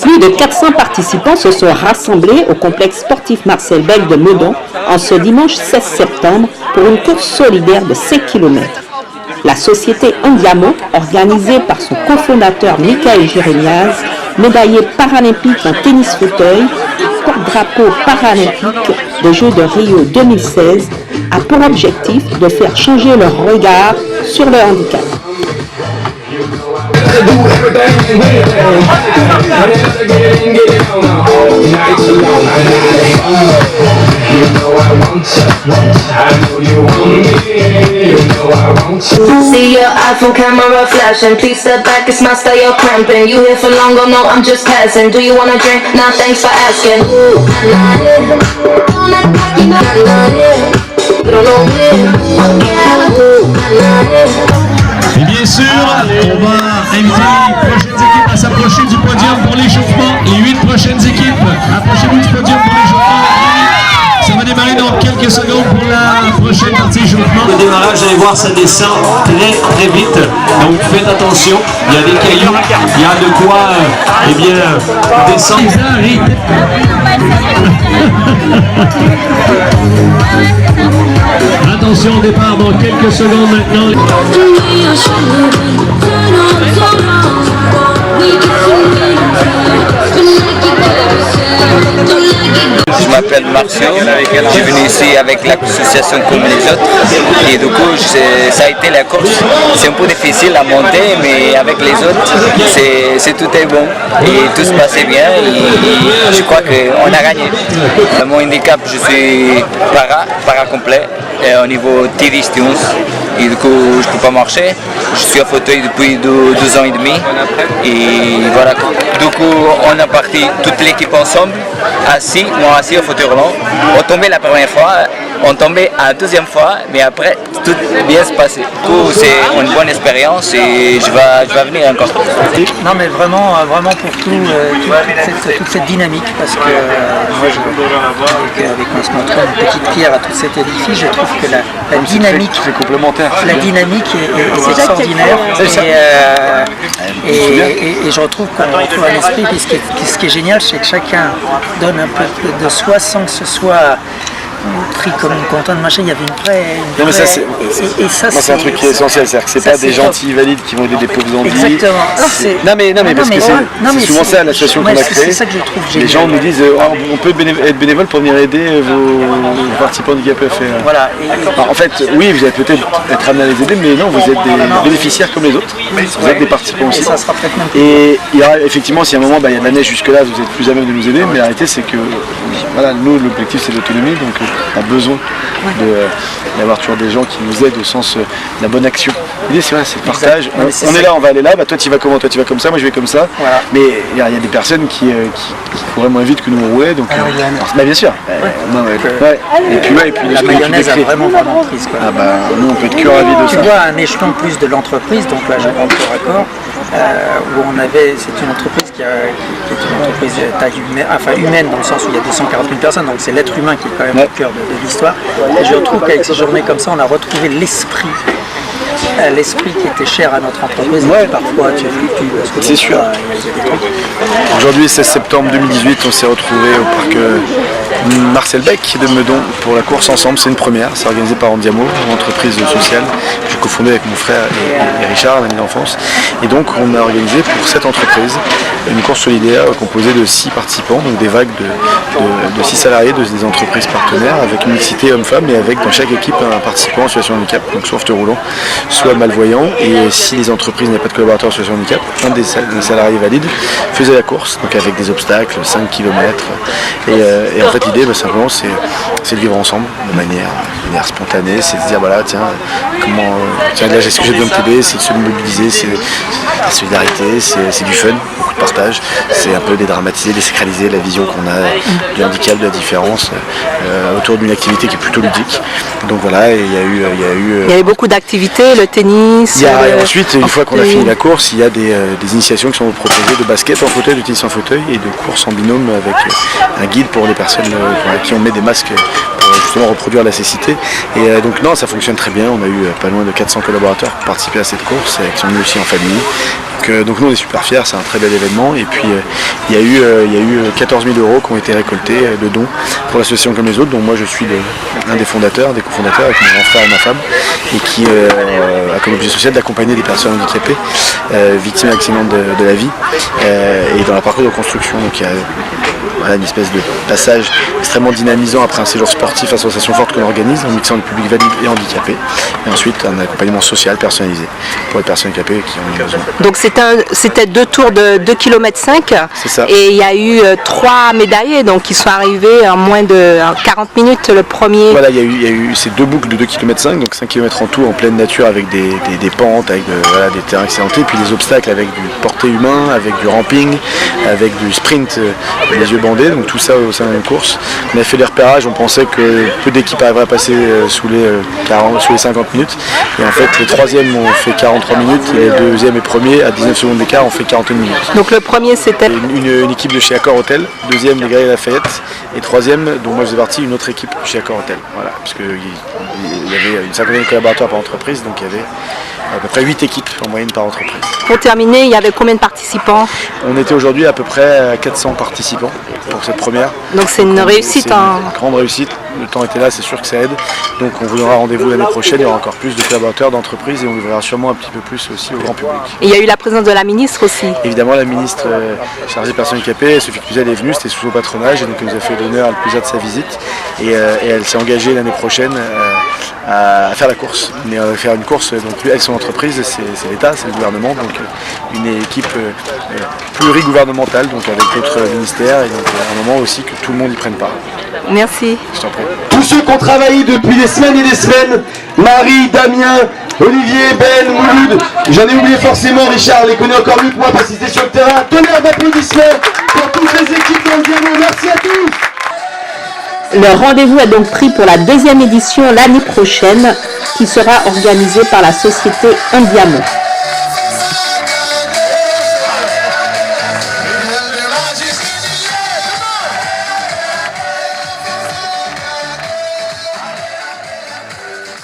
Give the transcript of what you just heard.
Plus de 400 participants se sont rassemblés au complexe sportif Marcel Beck de Meudon en ce dimanche 16 septembre pour une course solidaire de 5 km. La société Andiamo, organisée par son cofondateur Michael Jérémiaz, médaillé paralympique en tennis fauteuil et porte-drapeau paralympique des Jeux de Rio 2016, a pour objectif de faire changer leur regard sur le handicap. See your iPhone camera flashing. Please step back, it's my style, you're cramping. You here for long, oh no, I'm just passing. Do you wanna drink? Nah, thanks for asking. Et bien sûr, on va inviter les prochaines équipes à s'approcher du podium pour l'échauffement. Les 8 prochaines équipes, approchez-vous du podium pour l'échauffement. Ça va démarrer dans quelques secondes pour la prochaine partie échauffement. Le démarrage, vous allez voir, ça descend très vite. Donc faites attention, il y a des cailloux, il y a de quoi eh bien, descendre. Attention au départ dans quelques secondes maintenant. Je m'appelle Marcio, je suis venu ici avec l'association comme les autres et du coup ça a été la course. C'est un peu difficile à monter mais avec les autres tout est bon et tout se passait bien et je crois qu'on a gagné. Mon handicap, je suis para complet au niveau T-distance et du coup je ne peux pas marcher. Je suis en fauteuil depuis 12 ans et demi et voilà. Du coup on a parti toute l'équipe ensemble, moi assis au fauteuil roulant. On tombait la première fois, on tombait la deuxième fois, mais après tout bien se passait. Du coup c'est une bonne expérience et je vais venir encore. Non mais vraiment pour toute cette dynamique parce que moi avec ma smartphone, une petite pierre à tout cet édifice, je trouve que la dynamique, c'est complémentaire. La dynamique est extraordinaire et je retrouve qu'on retrouve un esprit. Ce qui est génial, c'est que chacun donne un peu de soi sans que ce soit pris comme une contente machin. Il y avait une vraie. Non mais ça c'est un truc qui est essentiel, c'est-à-dire que c'est pas des gentils valides qui vont aider des pauvres zombies. Exactement. Non mais parce que c'est souvent ça l'association qu'on a créée. C'est ça que je trouve génial. Les gens nous disent on peut être bénévole pour venir aider vos participants handicapés à faire. Voilà. En fait, oui, vous allez peut-être être amené à les aider, mais non, vous êtes des bénéficiaires comme les autres. Vous êtes des participants aussi. Et il y aura effectivement, si à un moment il y a de la neige jusque là, vous êtes plus à même de nous aider, mais la réalité c'est que voilà, nous l'objectif c'est l'autonomie, donc on a besoin d'avoir toujours des gens qui nous aident au sens de la bonne action. L'idée c'est le partage, on est là, on va aller là, bah, toi tu vas comment, toi tu vas comme ça, moi je vais comme ça, voilà. Mais il y a des personnes qui couraient moins vite que nous on roulait, donc bah, bien sûr. Et puis la mayonnaise a vraiment prise. Ah bah nous on peut être que ravis de ça. Tu vois un échelon plus de l'entreprise, donc là je rentre au raccord, où c'est une entreprise qui est une entreprise taille humaine dans le sens où il y a 240 000 personnes, donc c'est l'être humain qui est quand même au cœur de l'histoire. Et je trouve qu'avec ces journées comme ça, on a retrouvé l'esprit qui était cher à notre entreprise. Et parfois tu fluctues parce que c'est sûr. Aujourd'hui, 16 septembre 2018, on s'est retrouvé au parc Marcel Beck de Meudon pour la course ensemble. C'est une première, c'est organisé par Andiamo, une entreprise sociale que j'ai cofondée avec mon frère et Richard, un ami d'enfance. Et donc on a organisé pour cette entreprise une course solidaire composée de 6 participants, donc des vagues de 6 salariés des entreprises partenaires, avec une mixité homme-femme et avec dans chaque équipe un participant en situation de handicap, donc soit fauteuil roulant, soit malvoyant. Et si les entreprises n'avaient pas de collaborateurs en situation de handicap, un des salariés valides faisait la course, donc avec des obstacles, 5 km. Et en fait l'idée simplement c'est de vivre ensemble de manière spontanée, c'est de se dire voilà tiens là est-ce que j'ai besoin de t'aider, c'est de se mobiliser, c'est la solidarité, c'est du fun, beaucoup de partage, c'est un peu dédramatiser, désacraliser la vision qu'on a du handicap, de la différence autour d'une activité qui est plutôt ludique. Donc voilà, et il y a eu beaucoup d'activités, le tennis. Ensuite, une fois qu'on a fini la course, il y a des initiations qui sont proposées de basket en fauteuil, de tennis en fauteuil et de course en binôme avec un guide pour les personnes pour qui on met des masques pour justement reproduire la cécité. Et donc non, ça fonctionne très bien. On a eu pas loin de 400 collaborateurs pour participer à cette course, qui sont venus aussi en famille. Donc nous on est super fiers, c'est un très bel événement. Et puis il y a eu 14 000 € qui ont été récoltés de dons pour l'association comme les autres, dont moi je suis l'un des fondateurs, des cofondateurs avec mon grand frère et ma femme, et qui a comme objet social d'accompagner des personnes handicapées victimes d'accidents de la vie et dans leur parcours de construction. Donc il y a une espèce de passage extrêmement dynamisant après un séjour sportif à Sensation Forte qu'on organise en mixant le public valide et handicapé. Et ensuite un accompagnement social personnalisé pour les personnes handicapées qui en ont besoin. Donc c'était 2 tours de 2,5 km. C'est ça. Et il y a eu 3 médaillés donc, qui sont arrivés en moins de 40 minutes le premier. Voilà, il y a eu ces 2 boucles de 2,5 km, donc 5 km en tout en pleine nature avec des pentes, avec des terrains accidentés, puis des obstacles avec du porté humain, avec du ramping, avec du sprint, les yeux bandés, donc tout ça au sein d'une course. On a fait des repérages, on pensait que peu d'équipes arriveraient à passer sous les 50 minutes. Et en fait, les troisièmes ont fait 43 minutes et les deuxièmes et premiers, à 19 secondes d'écart, ont fait 41 minutes. Donc le premier, c'était une équipe de chez Accor Hotel, deuxième des Galeries Lafayette, et troisième, dont moi je faisais partie, une autre équipe chez Accor Hotel. Voilà, parce qu'il y avait une cinquantaine de collaborateurs par entreprise, donc il y avait à peu près 8 équipes en moyenne par entreprise. Pour terminer, il y avait combien de participants? On était aujourd'hui à peu près à 400 participants pour cette première. Donc c'est une réussite. C'est une grande réussite. Le temps était là, c'est sûr que ça aide. Donc on vous donnera rendez-vous l'année prochaine. Il y aura encore plus de collaborateurs d'entreprises et on ouvrira sûrement un petit peu plus aussi au grand public. Et il y a eu la présence de la ministre aussi. Évidemment, la ministre chargée des personnes handicapées, Sophie Cluzel, est venue. C'était sous son patronage et donc elle nous a fait l'honneur et le plaisir de sa visite. Et elle s'est engagée l'année prochaine à faire la course. Mais faire une course, donc elle, son entreprise, c'est l'État, c'est le gouvernement, donc une équipe plurigouvernementale, donc avec d'autres ministères, et donc à un moment aussi que tout le monde y prenne part. Merci. Je t'en prie. Tous ceux qui ont travaillé depuis des semaines et des semaines, Marie, Damien, Olivier, Ben, Mouloud, j'en ai oublié forcément, Richard les connaît encore mieux que moi parce qu'il était sur le terrain. Tonnerre d'applaudissements pour toutes les équipes dans le Diamant. Merci à tous. Le rendez-vous est donc pris pour la 2e édition l'année prochaine qui sera organisée par la société Un Diamant.